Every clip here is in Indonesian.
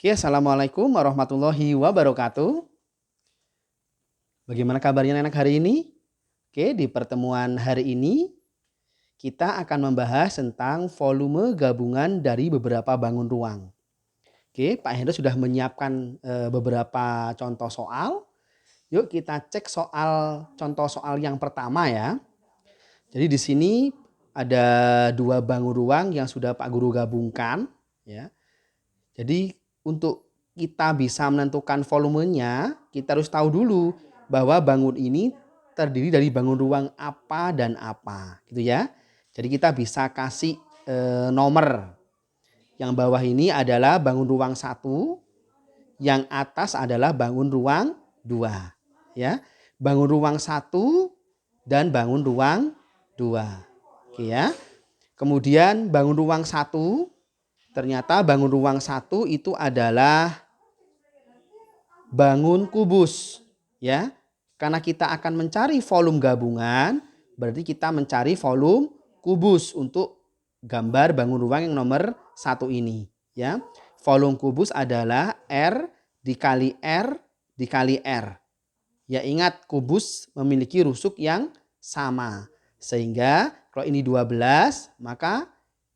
Oke, assalamualaikum warahmatullahi wabarakatuh. Bagaimana kabarnya anak hari ini? Oke, di pertemuan hari ini kita akan membahas tentang volume gabungan dari beberapa bangun ruang. Oke, Pak Hendro sudah menyiapkan beberapa contoh soal. Yuk kita cek contoh soal yang pertama ya. Jadi di sini ada dua bangun ruang yang sudah Pak Guru gabungkan ya. Jadi untuk kita bisa menentukan volumenya, kita harus tahu dulu bahwa bangun ini terdiri dari bangun ruang apa dan apa, gitu ya. Jadi kita bisa kasih nomor. Yang bawah ini adalah bangun ruang 1, yang atas adalah bangun ruang 2, ya. Bangun ruang 1 dan bangun ruang 2. Oke ya. Kemudian bangun ruang 1, ternyata bangun ruang 1 itu adalah bangun kubus, ya. Karena kita akan mencari volume gabungan, berarti kita mencari volume kubus untuk gambar bangun ruang yang nomor 1 ini, ya. Volume kubus adalah R dikali R dikali R. Ya, ingat kubus memiliki rusuk yang sama. Sehingga kalau ini 12, maka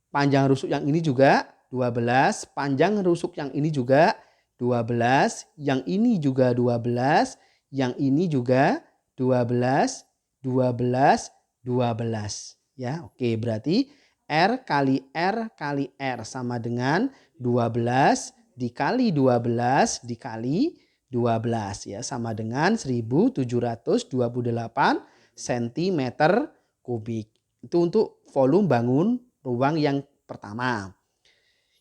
panjang rusuk yang ini juga 12, panjang rusuk yang ini juga 12, yang ini juga 12, yang ini juga 12, 12, 12. Ya, oke, berarti R kali R kali R sama dengan 12 dikali 12 dikali 12 ya, sama dengan 1728 cm kubik. Itu untuk volume bangun ruang yang pertama.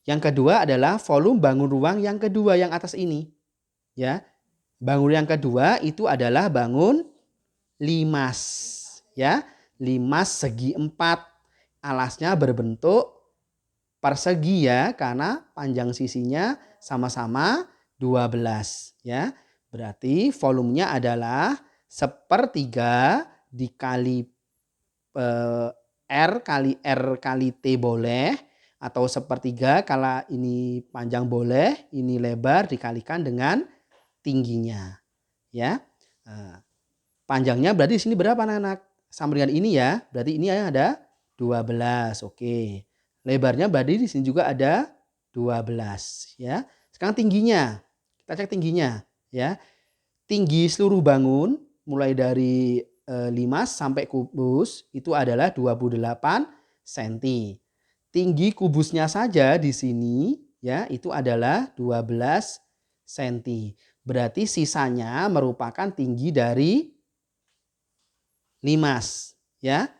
Yang kedua adalah volume bangun ruang yang kedua yang atas ini. Ya. Bangun yang kedua itu adalah bangun limas. Ya. Limas segi 4. Alasnya berbentuk persegi ya, karena panjang sisinya sama-sama 12 ya. Berarti volumenya adalah 1/3 dikali R kali R kali T boleh, atau 1/3 kalau ini panjang boleh, ini lebar dikalikan dengan tingginya ya. Panjangnya berarti di sini berapa anak-anak? Sama dengan ini ya, berarti ini ada 12. Oke. Lebarnya berarti di sini juga ada 12 ya. Sekarang tingginya. Kita cek tingginya ya. Tinggi seluruh bangun mulai dari limas sampai kubus itu adalah 28 cm. Tinggi kubusnya saja di sini ya itu adalah 12 cm. Berarti sisanya merupakan tinggi dari limas ya.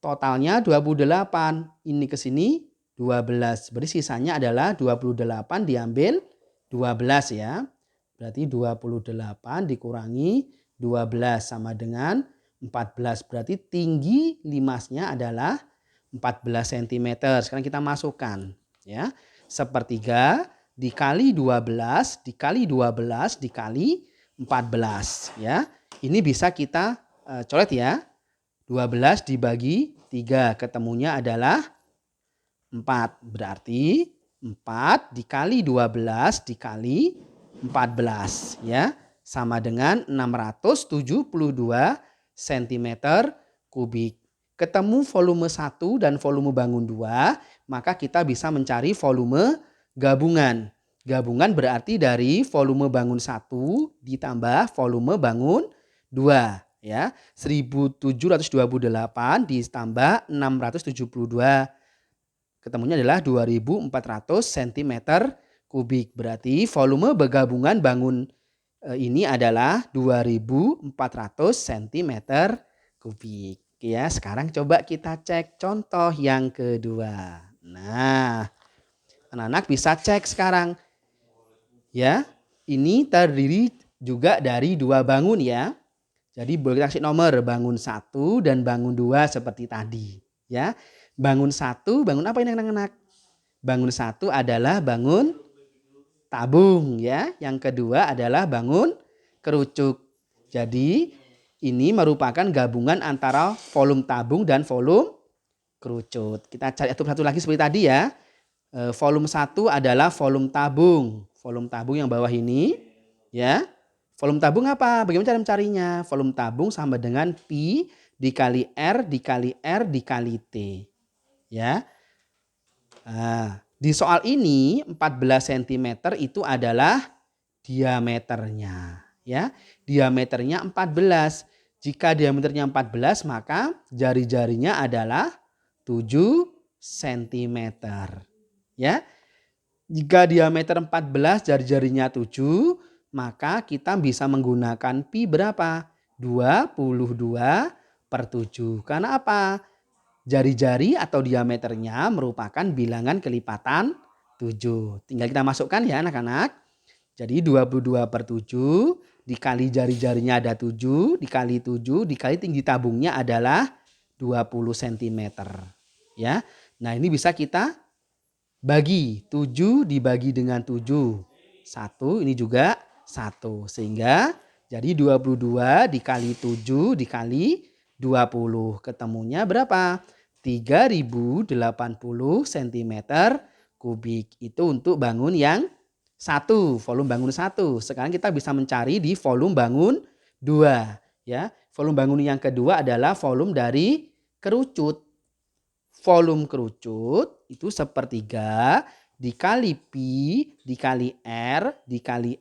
Totalnya 28, ini ke sini 12. Berarti sisanya adalah 28 diambil 12 ya. Berarti 28 dikurangi 12 sama dengan 14. Berarti tinggi limasnya adalah 14 cm. Sekarang kita masukkan ya. 1/3 dikali 12 dikali 12 dikali 14 ya. Ini bisa kita coret ya. 12 dibagi 3 ketemunya adalah 4. Berarti 4 dikali 12 dikali 14 ya, sama dengan 672 cm kubik. Ketemu volume 1 dan volume bangun 2, maka kita bisa mencari volume gabungan. Gabungan berarti dari volume bangun 1 ditambah volume bangun 2 ya. 1728 ditambah 672 ketemunya adalah 2400 cm kubik. Berarti volume bergabungan bangun ini adalah 2400 cm kubik. Oke ya, sekarang coba kita cek contoh yang kedua. Nah, anak-anak bisa cek sekarang. Ya, ini terdiri juga dari dua bangun ya. Jadi boleh kita kasih nomor bangun 1 dan bangun 2 seperti tadi. Ya, bangun 1, bangun apa ini anak-anak? Bangun 1 adalah bangun tabung ya. Yang kedua adalah bangun kerucuk. Jadi ini merupakan gabungan antara volume tabung dan volume kerucut. Kita cari satu lagi seperti tadi ya. Volume 1 adalah volume tabung. Volume tabung yang bawah ini, ya. Volume tabung apa? Bagaimana cara mencarinya? Volume tabung sama dengan Pi dikali R dikali R dikali T. Ya. Nah, di soal ini 14 cm itu adalah diameternya. Ya. Diameternya 14. Jika diameternya 14 maka jari-jarinya adalah 7 cm. Ya. Jika diameter 14 jari-jarinya 7, maka kita bisa menggunakan pi berapa? 22/7. Karena apa? Jari-jari atau diameternya merupakan bilangan kelipatan 7. Tinggal kita masukkan ya anak-anak. Jadi 22/7 dikali jari-jarinya ada 7, dikali 7, dikali tinggi tabungnya adalah 20 cm. Ya. Nah, ini bisa kita bagi 7 dibagi dengan 7. 1 ini juga 1. Sehingga jadi 22 dikali 7 dikali 20. Ketemunya berapa? 3080 cm kubik. Itu untuk bangun yang 1. Volume bangun 1. Sekarang kita bisa mencari di volume bangun 2. Ya. Volume bangun yang kedua adalah volume dari kerucut. Volume kerucut itu sepertiga dikali pi dikali R dikali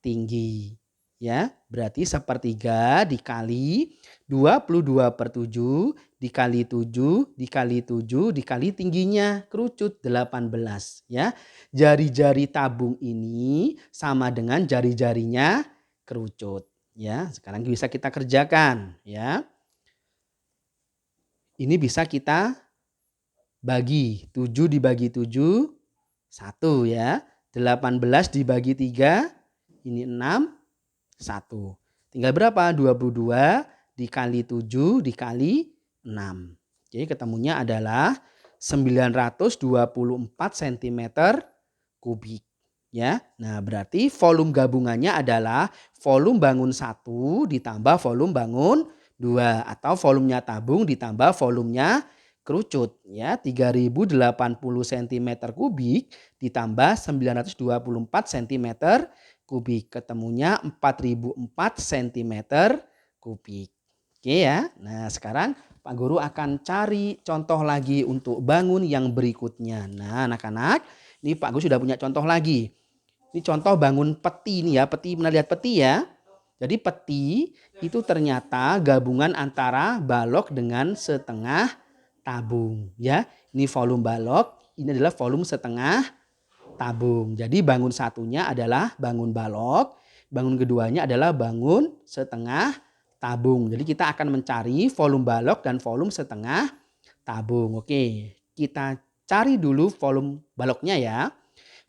tinggi. Ya, berarti sepertiga dikali 22/7 dikali 7 dikali 7 dikali tingginya kerucut 18. Ya, jari-jari tabung ini sama dengan jari-jarinya kerucut. Ya, sekarang bisa kita kerjakan. Ya. Ini bisa kita bagi 7 dibagi 7 1 ya. 18 dibagi 3 ini 6 1. Tinggal berapa? 22 dikali 7 dikali 6. Jadi ketemunya adalah 924 cm kubik. Ya. Nah, berarti volume gabungannya adalah volume bangun 1 ditambah volume bangun 2 atau volumenya tabung ditambah volumenya kerucut ya 3080 cm kubik ditambah 924 cm kubik ketemunya 4004 cm kubik. Oke ya. Nah, sekarang Pak Guru akan cari contoh lagi untuk bangun yang berikutnya. Nah, anak-anak, ini Pak Guru sudah punya contoh lagi. Ini contoh bangun peti nih ya, peti, pernah lihat peti ya? Jadi peti itu ternyata gabungan antara balok dengan setengah tabung ya. Ini volume balok, ini adalah volume setengah tabung. Jadi bangun satunya adalah bangun balok, bangun keduanya adalah bangun setengah tabung. Jadi kita akan mencari volume balok dan volume setengah tabung. Oke, kita cari dulu volume baloknya ya.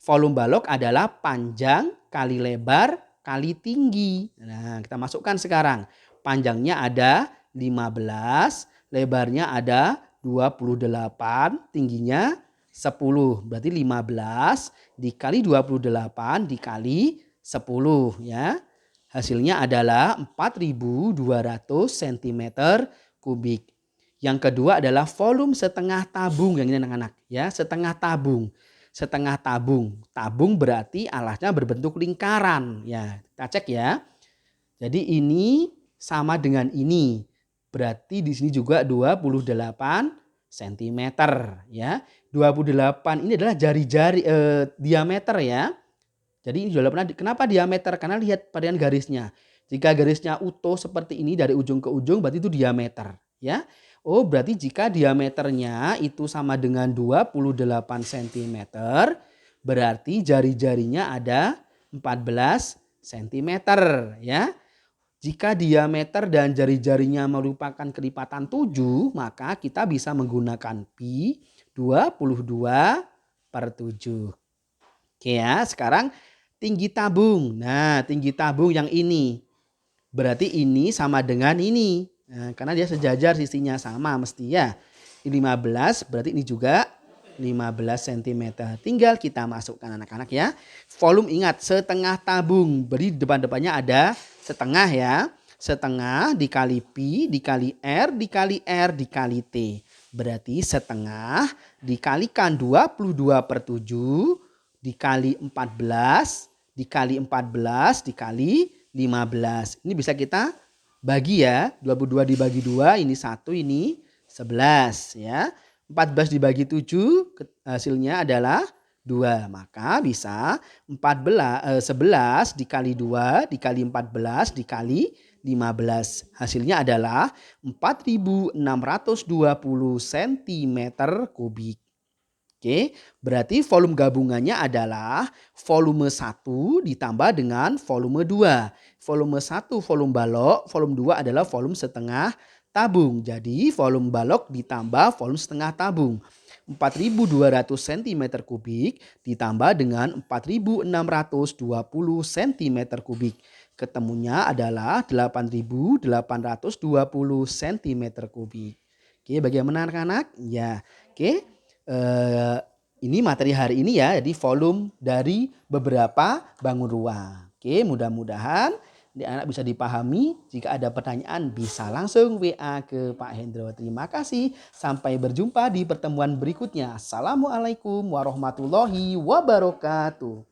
Volume balok adalah panjang kali lebar kali tinggi. Nah, kita masukkan sekarang. Panjangnya ada 15, lebarnya ada 28, tingginya 10. Berarti 15 dikali 28 dikali 10 ya. Hasilnya adalah 4200 cm kubik. Yang kedua adalah volume setengah tabung yang ini anak-anak ya, setengah tabung. Setengah tabung. Tabung berarti alasnya berbentuk lingkaran. Ya, kita cek ya. Jadi ini sama dengan ini. Berarti di sini juga 28 cm ya. 28 ini adalah jari-jari diameter ya. Jadi ini 28. Kenapa diameter? Karena lihat padanan garisnya. Jika garisnya utuh seperti ini dari ujung ke ujung berarti itu diameter ya. Oh, berarti jika diameternya itu sama dengan 28 cm, berarti jari-jarinya ada 14 cm ya. Jika diameter dan jari-jarinya merupakan kelipatan 7, maka kita bisa menggunakan pi 22/7. Oke ya, sekarang tinggi tabung. Nah, tinggi tabung yang ini. Berarti ini sama dengan ini. Nah, karena dia sejajar sisinya sama mesti ya. Ini 15 berarti ini juga 15 cm. Tinggal kita masukkan anak-anak ya. Volume ingat setengah tabung. Beri depan-depannya ada setengah ya. Setengah dikali pi dikali R dikali R dikali T. Berarti setengah dikalikan 22/7 dikali 14 dikali 14 dikali 15. Ini bisa kita bagi ya. 22 dibagi 2 ini 1 ini 11 ya. 14 dibagi 7 hasilnya adalah 2. Maka bisa 11 dikali 2 dikali 14 dikali 15. Hasilnya adalah 4.620 cm kubik. Oke, berarti volume gabungannya adalah volume 1 ditambah dengan volume 2. Volume 1 volume balok, volume 2 adalah volume setengah tabung. Jadi volume balok ditambah volume setengah tabung. 4.200 cm kubik ditambah dengan 4.620 cm kubik. Ketemunya adalah 8.820 cm kubik. Oke, bagaimana anak-anak? Ya, oke. Ini materi hari ini ya, jadi volume dari beberapa bangun ruang. Oke, mudah-mudahan anak bisa dipahami. Jika ada pertanyaan bisa langsung WA ke Pak Hendro. Terima kasih. Sampai berjumpa di pertemuan berikutnya. Assalamualaikum warahmatullahi wabarakatuh.